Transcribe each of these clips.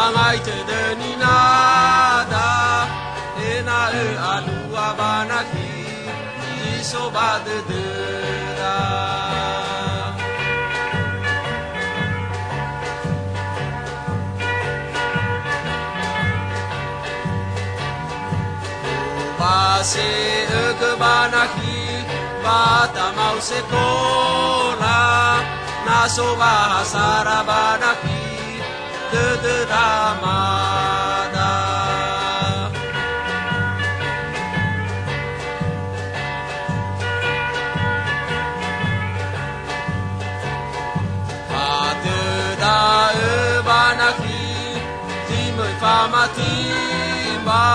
Mangai te deni nada ena e alua banaki iso badedera. Base e ke banaki bata mau sekola naso bahasara banaki de ramada. Pate da e banaki timoi famatimba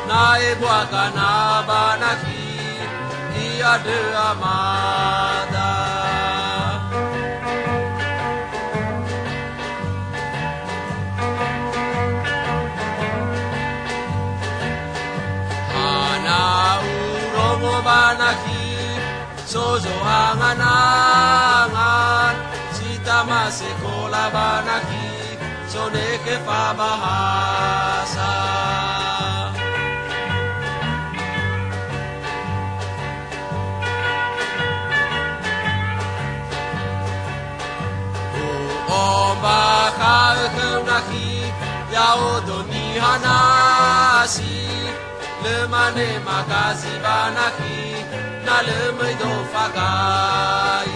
na e buaka na banaki ia de amada. Banaki sozo angan-angan sita masekolah banaki sone ke bahasa. Omba kaekeunaki yao doni hanasi lemane makasi banaki na lemai do fagai.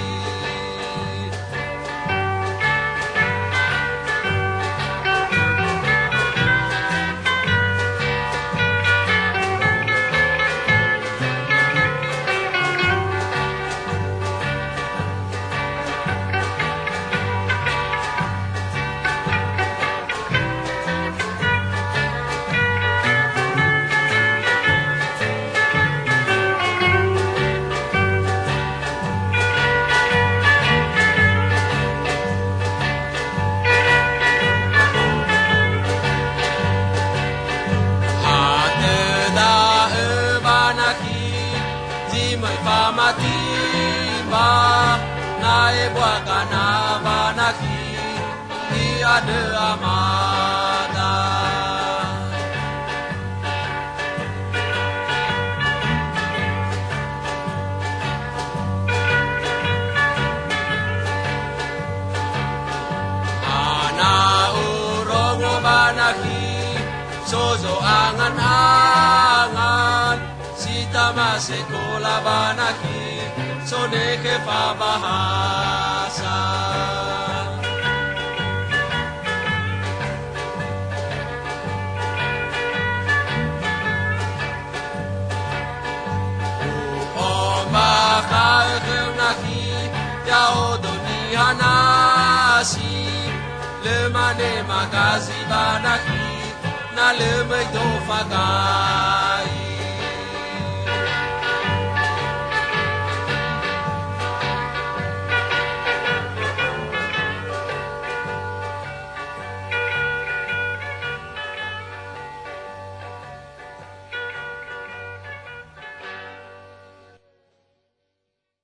Pamatimba na e buaka na banaki ia de amada. Ana urongo banaki sozo angan-angan sita masekolah banaki sone ke bahasa. Omba kaekeunaki yao doni hanasi lemane makasi banaki na lemai do fagai.